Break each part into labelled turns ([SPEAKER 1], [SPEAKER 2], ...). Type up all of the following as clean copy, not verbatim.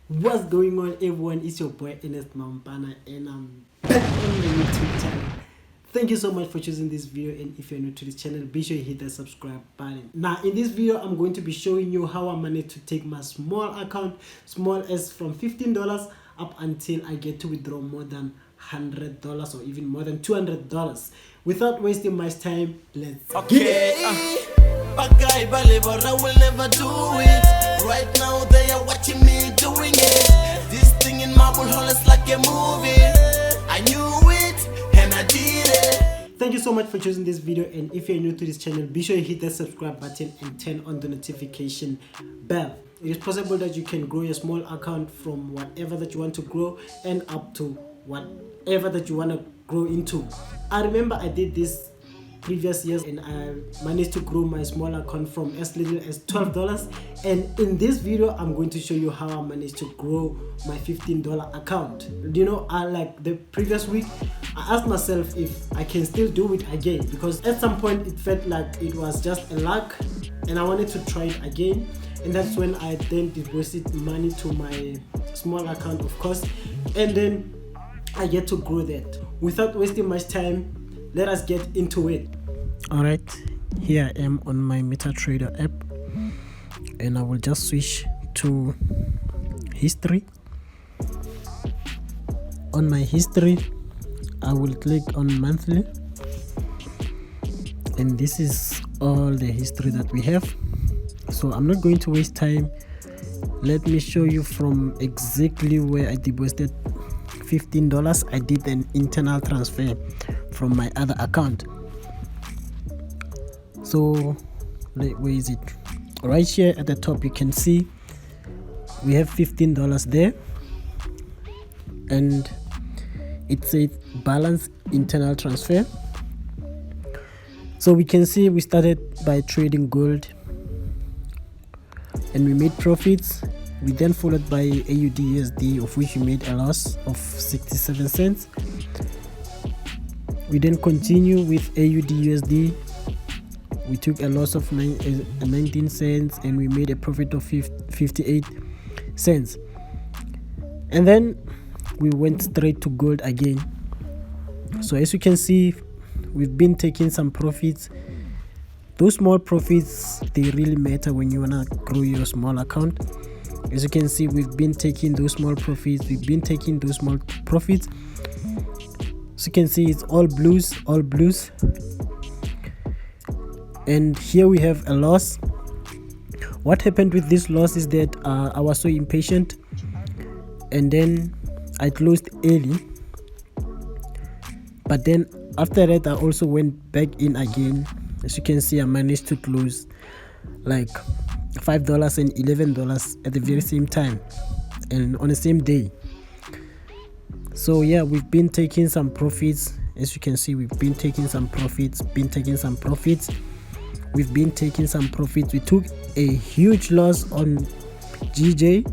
[SPEAKER 1] What's going on, everyone? It's your boy Ernest Mampana, and I'm back on the YouTube channel. Thank you so much for choosing this video, and if you're new to this channel, be sure you hit the subscribe button. Now in this video, I'm going to be showing you how I managed to take my small account, small as from $15 up until I get to withdraw more than $100 or even more than $200. Without wasting much time, let's get it.
[SPEAKER 2] I will never do it. Right now they are watching me doing it. This thing in my hole is like a movie. I knew it and I did it.
[SPEAKER 1] Thank you so much for choosing this video, and if you're new to this channel, be sure you hit that subscribe button and turn on the notification bell. It is possible that you can grow your small account from whatever that you want to grow and up to whatever that you want to grow into. I remember I did this previous years and I managed to grow my small account from as little as $12, and in this video I'm going to show you how I managed to grow my $15 account. You know, like the previous week I asked myself if I can still do it again, because at some point it felt like it was just a luck and I wanted to try it again, and that's when I then deposited money to my small account, of course, and then I get to grow that. Without wasting much time, let us get into it. Alright, here I am on my MetaTrader app, and I will just switch to history. On my history, I will click on monthly, and this is all the history that we have. So I'm not going to waste time. Let me show you from exactly where I deposited $15. I did an internal transfer from my other account. So where is it? Right here at the top you can see we have $15 there, and it says balance internal transfer. So we can see we started by trading gold and we made profits. We then followed by AUD/USD, of which we made a loss of 67 cents. We then continue with AUD/USD. We took a loss of 19 cents and we made a profit of 58 cents. And then we went straight to gold again. So as you can see, we've been taking some profits. Those small profits, they really matter when you wanna grow your small account. As you can see, we've been taking those small profits. So you can see it's all blues. And here we have a loss. What happened with this loss is that I was so impatient, and then I closed early. But then after that I also went back in again. As you can see, I managed to close like $5 and $11 at the very same time and on the same day. So yeah, we've been taking some profits. As you can see, we've been taking some profits. We took a huge loss on GJ,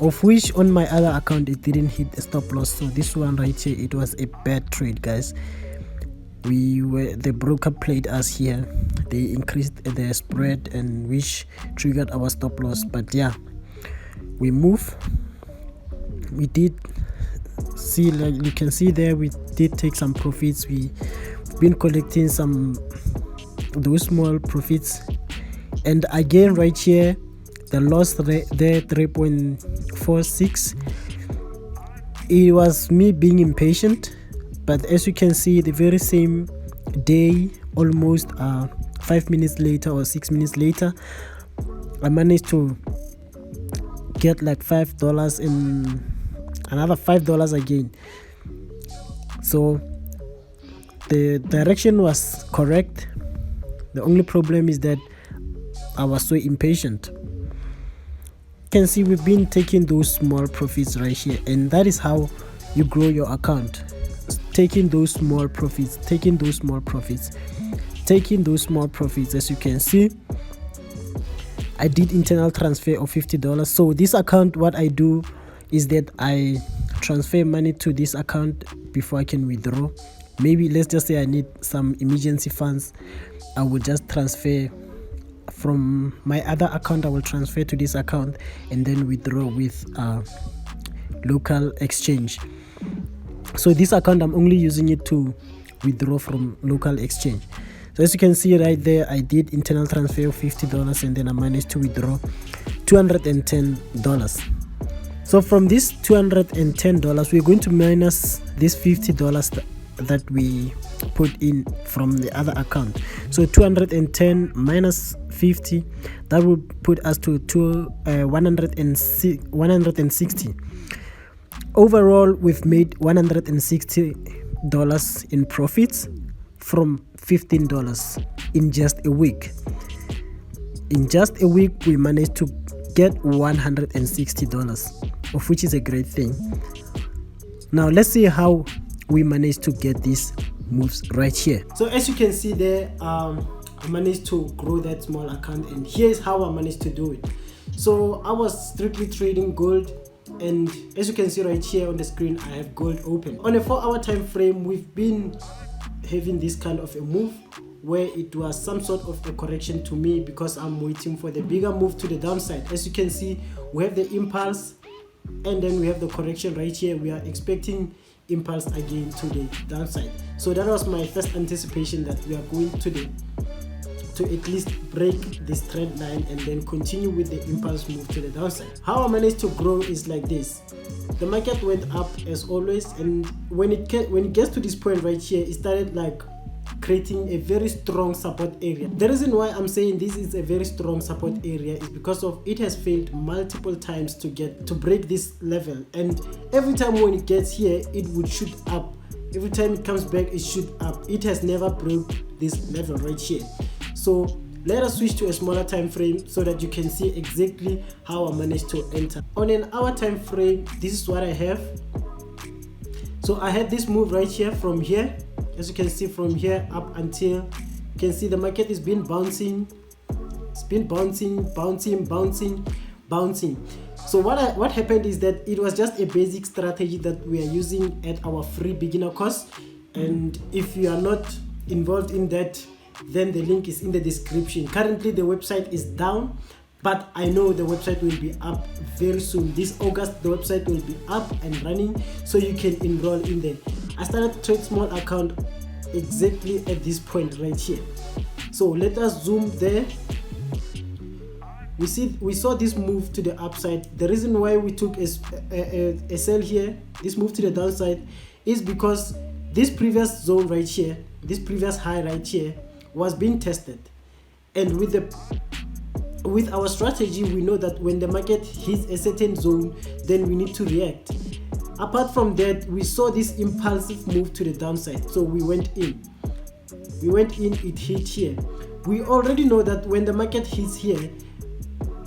[SPEAKER 1] of which on my other account it didn't hit the stop loss. So this one right here, it was a bad trade, guys. The broker played us here. They increased the spread, and which triggered our stop loss. But yeah, we did see, like you can see there, we did take some profits. We've been collecting those small profits, and again right here the loss there 3.46. It was me being impatient, but as you can see, the very same day, almost 5 minutes later or 6 minutes later, I managed to get like $5 and another $5 again. So the direction was correct. The only problem is that I was so impatient. You can see we've been taking those small profits right here, and that is how you grow your account. Taking those small profits. As you can see, I did internal transfer of $50. So this account, what I do is that I transfer money to this account before I can withdraw. Maybe let's just say I need some emergency funds, I will just transfer from my other account I will transfer to this account and then withdraw with local exchange. So this account I'm only using it to withdraw from local exchange. So as you can see right there, I did internal transfer of $50 and then I managed to withdraw $210. So from this $210, we're going to minus this $50 that we put in from the other account. So 210 minus 50, that will put us to 160. Overall, we've made $160 in profits from $15 in just a week. In just a week, we managed to get $160, of which is a great thing. Now let's see how we managed to get these moves right here. So as you can see there, I managed to grow that small account, and here's how I managed to do it. So I was strictly trading gold, and as you can see right here on the screen, I have gold open. On a 4-hour time frame, we've been having this kind of a move where it was some sort of a correction to me because I'm waiting for the bigger move to the downside. As you can see, we have the impulse and then we have the correction right here. We are expecting impulse again to the downside. So that was my first anticipation that we are going to at least break this trend line and then continue with the impulse move to the downside. How I managed to grow is like this. The market went up as always, and when it gets to this point right here, it started like creating a very strong support area. The reason why I'm saying this is a very strong support area is because of it has failed multiple times to break this level, and every time when it gets here, it would shoot up. Every time it comes back, it shoot up. It has never broke this level right here. So let us switch to a smaller time frame so that you can see exactly how I managed to enter. On an hour time frame, this is what I have. So I had this move right here from here. As you can see, from here up until you can see the market has been bouncing. It's been bouncing. So what happened is that it was just a basic strategy that we are using at our free beginner course, and if you are not involved in that, then the link is in the description. Currently the website is down, but I know the website will be up very soon. This August the website will be up and running, so you can enroll in there. I started trade small account exactly at this point right here. So let us zoom there. We saw this move to the upside. The reason why we took a sell here, this move to the downside, is because this previous zone right here, this previous high right here, was being tested, and with our strategy, we know that when the market hits a certain zone, then we need to react. Apart from that, we saw this impulsive move to the downside, so we went in, it hit here. We already know that when the market hits here,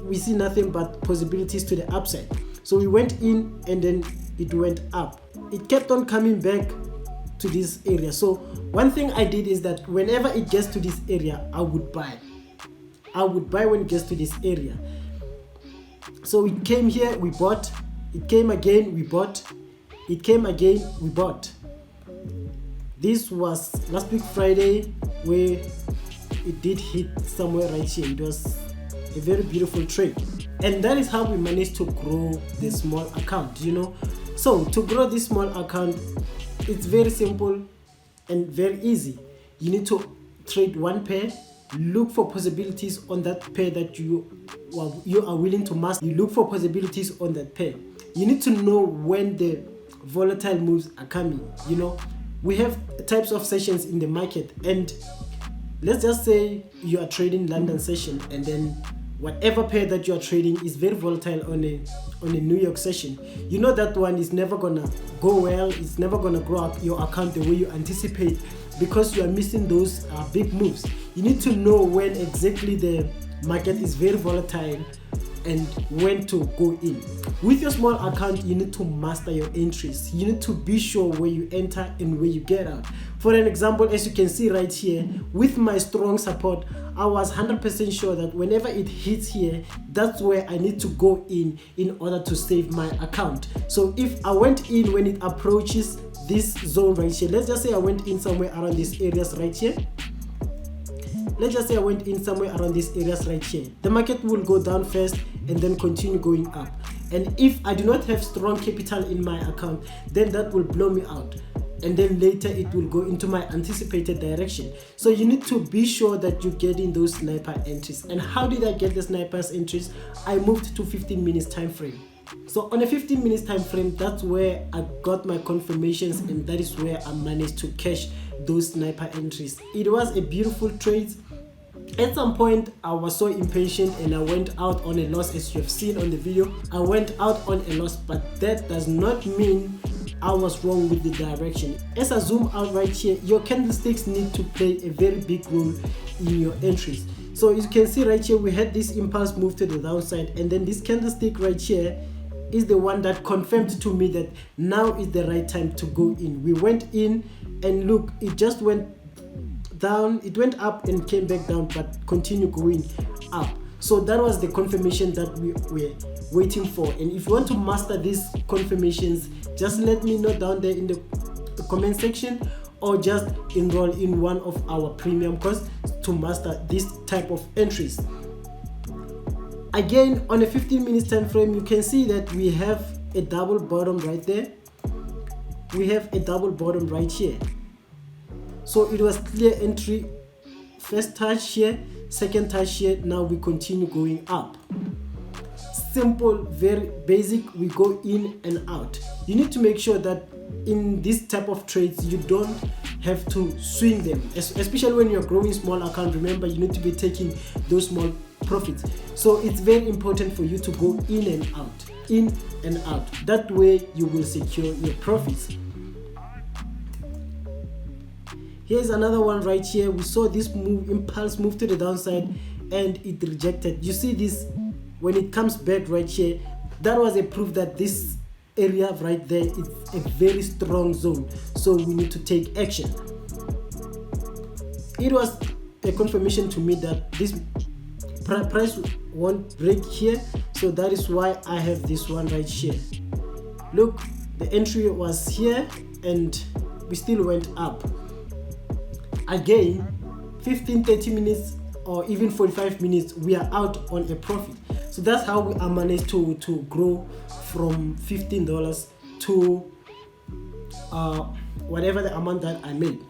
[SPEAKER 1] we see nothing but possibilities to the upside, so we went in and then it went up. It kept on coming back to this area. So one thing I did is that whenever it gets to this area, I would buy when it gets to this area. So it came here, we bought. It came again, we bought. It came again, we bought. This was last week Friday, where it did hit somewhere right here. It was a very beautiful trade, and that is how we managed to grow the small account, you know. So to grow this small account, it's very simple and very easy. You need to trade one pair, look for possibilities on that pair that you are willing to master. You look for possibilities on that pair. You need to know when the volatile moves are coming. You know, we have types of sessions in the market, and let's just say you are trading London session, and then whatever pair that you are trading is very volatile on a New York session. You know that one is never gonna go well. It's never gonna grow up your account the way you anticipate, because you are missing those big moves. You need to know when exactly the market is very volatile and when to go in. With your small account, you need to master your entries. You need to be sure where you enter and where you get out. For an example, as you can see right here, with my strong support, I was 100% sure that whenever it hits here, that's where I need to go in order to save my account. So if I went in when it approaches this zone right here, let's just say I went in somewhere around these areas right here, let's just say I went in somewhere around these areas right here. The market will go down first and then continue going up. And if I do not have strong capital in my account, then that will blow me out. And then later it will go into my anticipated direction. So you need to be sure that you're getting those sniper entries. And how did I get the snipers entries? I moved to 15 minutes time frame. So on a 15 minutes time frame, that's where I got my confirmations, and that is where I managed to cash those sniper entries. It was a beautiful trade. At some point I was so impatient and I went out on a loss, as you have seen on the video. I went out on a loss, but that does not mean I was wrong with the direction. As I zoom out right here, your candlesticks need to play a very big role in your entries. So as you can see right here, we had this impulse move to the downside, and then this candlestick right here is the one that confirmed to me that now is the right time to go in. We went in and look, it just went down, it went up and came back down, but continue going up. So that was the confirmation that we were waiting for. And if you want to master these confirmations, just let me know down there in the comment section, or just enroll in one of our premium courses to master this type of entries. Again, on a 15 minutes time frame, you can see that we have a double bottom right there. We have a double bottom right here. So it was clear entry, first touch here, second touch here. Now we continue going up. Simple, very basic. We go in and out. You need to make sure that in this type of trades you don't have to swing them, especially when you're growing small account. Remember, you need to be taking those small profits. So it's very important for you to go in and out, in and out. That way you will secure your profits. Here's another one right here. We saw this move, impulse move to the downside, and it rejected. You see this, when it comes back right here, that was a proof that this area right there is a very strong zone. So we need to take action. It was a confirmation to me that this price won't break here, so that is why I have this one right here. Look, the entry was here and we still went up. Again, 15-30 minutes or even 45 minutes, we are out on a profit. So that's how I managed to grow from $15 to whatever the amount that I made.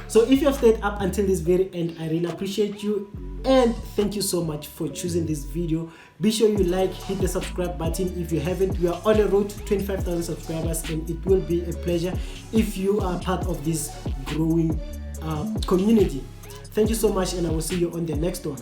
[SPEAKER 1] So if you have stayed up until this very end, I really appreciate you, and thank you so much for choosing this video. Be sure you like, hit the subscribe button if you haven't. We are on the road to 25,000 subscribers, and it will be a pleasure if you are part of this growing community. Thank you so much, and I will see you on the next one.